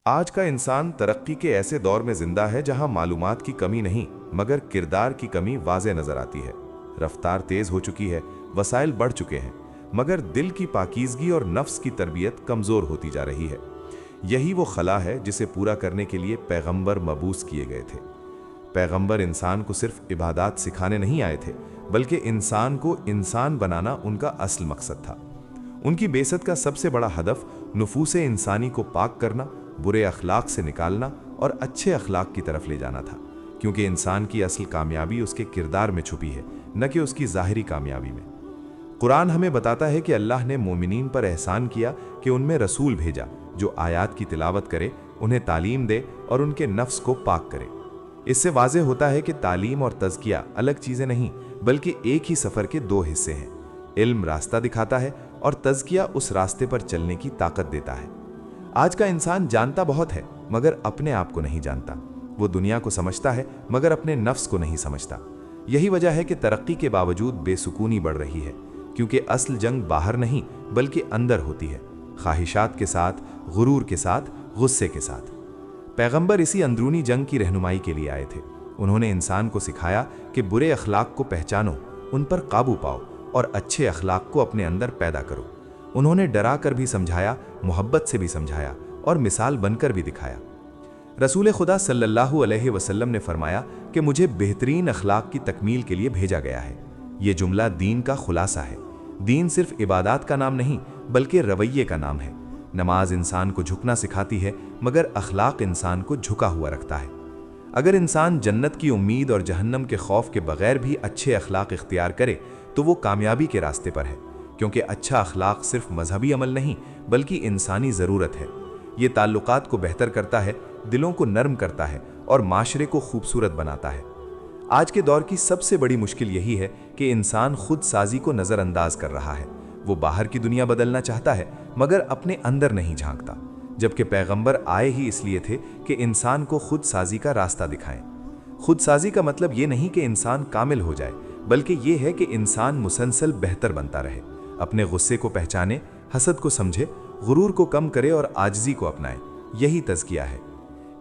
आज का इंसान तरक्की के ऐसे दौर में जिंदा है जहां मालूमात की कमी नहीं मगर किरदार की कमी वाज़े नजर आती है। रफ्तार तेज हो चुकी है, वसाइल बढ़ चुके हैं, मगर दिल की पाकीज़गी और नफ्स की तरबियत कमज़ोर होती जा रही है। यही वो खला है जिसे पूरा करने के लिए पैगंबर मबूस किए गए थे। पैगंबर इंसान को सिर्फ इबादत सिखाने नहीं आए थे, बल्कि इंसान को इंसान बनाना उनका असल मकसद था। उनकी बेसत का सबसे बड़ा हदफ नुफूसे इंसानी को पाक करना, बुरे अखलाक से निकालना और अच्छे अखलाक की तरफ ले जाना था, क्योंकि इंसान की असल कामयाबी उसके किरदार में छुपी है, न कि उसकी ज़ाहिरी कामयाबी में। कुरान हमें बताता है कि अल्लाह ने मोमिनीन पर एहसान किया कि उनमें रसूल भेजा जो आयात की तिलावत करे, उन्हें तालीम दे और उनके नफ्स को पाक करे। इससे वाज़े होता है कि तालीम और तज़किया अलग चीज़ें नहीं, बल्कि एक ही सफ़र के दो हिस्से हैं। इल्म रास्ता दिखाता है और तज़किया उस रास्ते पर चलने की ताकत देता है। आज का इंसान जानता बहुत है मगर अपने आप को नहीं जानता। वो दुनिया को समझता है मगर अपने नफ्स को नहीं समझता। यही वजह है कि तरक्की के बावजूद बेसुकूनी बढ़ रही है, क्योंकि असल जंग बाहर नहीं बल्कि अंदर होती है, ख्वाहिशात के साथ, गुरूर के साथ, गुस्से के साथ। पैगंबर इसी अंदरूनी जंग की रहनुमाई के लिए आए थे। उन्होंने इंसान को सिखाया कि बुरे अखलाक को पहचानो, उन पर काबू पाओ और अच्छे अखलाक को अपने अंदर पैदा करो। उन्होंने डरा कर भी समझाया, मोहब्बत से भी समझाया और मिसाल बनकर भी दिखाया। रसूल खुदा सल्लल्लाहु अलैहि वसल्लम ने फरमाया कि मुझे बेहतरीन अखलाक की तकमील के लिए भेजा गया है। ये जुमला दीन का खुलासा है। दीन सिर्फ इबादत का नाम नहीं बल्कि रवैये का नाम है। नमाज इंसान को झुकना सिखाती है मगर अखलाक इंसान को झुका हुआ रखता है। अगर इंसान जन्नत की उम्मीद और जहन्नम के खौफ के बगैर भी अच्छे अखलाक इख्तियार करे तो वो कामयाबी के रास्ते पर है, क्योंकि अच्छा अखलाक सिर्फ मजहबी अमल नहीं बल्कि इंसानी ज़रूरत है। ये ताल्लुकात को बेहतर करता है, दिलों को नर्म करता है और माशरे को खूबसूरत बनाता है। आज के दौर की सबसे बड़ी मुश्किल यही है कि इंसान खुद साजी को नज़रअंदाज कर रहा है। वो बाहर की दुनिया बदलना चाहता है मगर अपने अंदर नहीं झांकता, जबकि पैगंबर आए ही इसलिए थे कि इंसान को खुद साजी का रास्ता दिखाएं। खुद साजी का मतलब ये नहीं कि इंसान कामिल हो जाए, बल्कि ये है कि इंसान मुसलसल बेहतर बनता रहे, अपने गुस्से को पहचाने, हसद को समझे, गुरूर को कम करे और आजिज़ी को अपनाए। यही तज़किया है।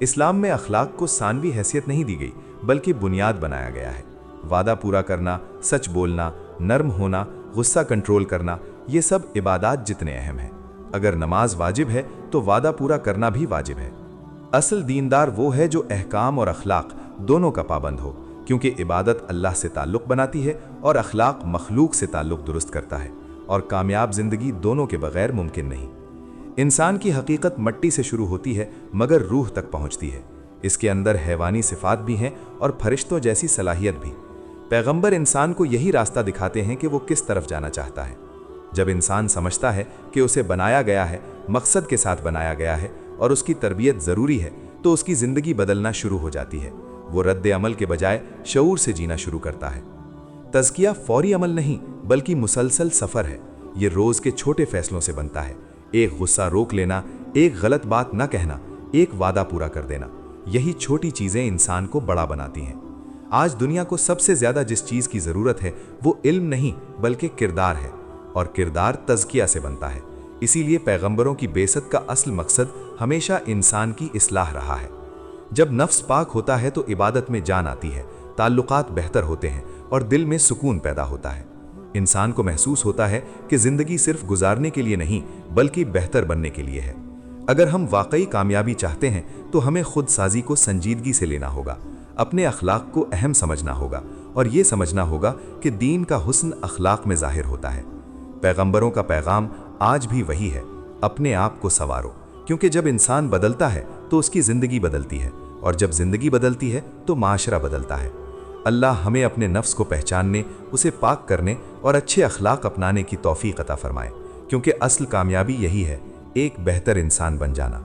इस्लाम में अखलाक को सानवी हैसियत नहीं दी गई बल्कि बुनियाद बनाया गया है। वादा पूरा करना, सच बोलना, नर्म होना, गुस्सा कंट्रोल करना, ये सब इबादत जितने अहम हैं। अगर नमाज वाजिब है तो वादा पूरा करना भी वाजिब है। असल दीनदार वो है जो अहकाम और अखलाक दोनों का पाबंद हो, क्योंकि इबादत अल्लाह से ताल्लुक़ बनाती है और अखलाक मखलूक से ताल्लुक़ दुरुस्त करता है, और कामयाब जिंदगी दोनों के बगैर मुमकिन नहीं। इंसान की हकीकत मट्टी से शुरू होती है मगर रूह तक पहुंचती है। इसके अंदर हैवानी सिफात भी हैं और फरिश्तों जैसी सलाहियत भी। पैगंबर इंसान को यही रास्ता दिखाते हैं कि वो किस तरफ जाना चाहता है। जब इंसान समझता है कि उसे बनाया गया है, मकसद के साथ बनाया गया है और उसकी तरबियत ज़रूरी है, तो उसकी ज़िंदगी बदलना शुरू हो जाती है। वो रद्द अमल के बजाय शऊर से जीना शुरू करता है। तज़किया फौरी अमल नहीं बल्कि मुसलसल सफ़र है। ये रोज़ के छोटे फैसलों से बनता है। एक गुस्सा रोक लेना, एक गलत बात न कहना, एक वादा पूरा कर देना, यही छोटी चीज़ें इंसान को बड़ा बनाती हैं। आज दुनिया को सबसे ज़्यादा जिस चीज़ की ज़रूरत है वो इल्म नहीं बल्कि किरदार है, और किरदार तज़किया से बनता है। इसीलिए पैगंबरों की बेसत का असल मकसद हमेशा इंसान की इस्लाह रहा है। जब नफ्स पाक होता है तो इबादत में जान आती है, ताल्लुकात बेहतर होते हैं और दिल में सुकून पैदा होता है। इंसान को महसूस होता है कि ज़िंदगी सिर्फ गुजारने के लिए नहीं बल्कि बेहतर बनने के लिए है। अगर हम वाकई कामयाबी चाहते हैं तो हमें खुद साजी को संजीदगी से लेना होगा, अपने अखलाक को अहम समझना होगा और ये समझना होगा कि दीन का हुस्न अखलाक में ज़ाहिर होता है। पैगंबरों का पैगाम आज भी वही है, अपने आप को संवारो, क्योंकि जब इंसान बदलता है तो उसकी ज़िंदगी बदलती है, और जब ज़िंदगी बदलती है तो माशरा बदलता है। अल्लाह हमें अपने नफ्स को पहचानने, उसे पाक करने और अच्छे अखलाक अपनाने की तौफीक अता फरमाए, क्योंकि असल कामयाबी यही है, एक बेहतर इंसान बन जाना।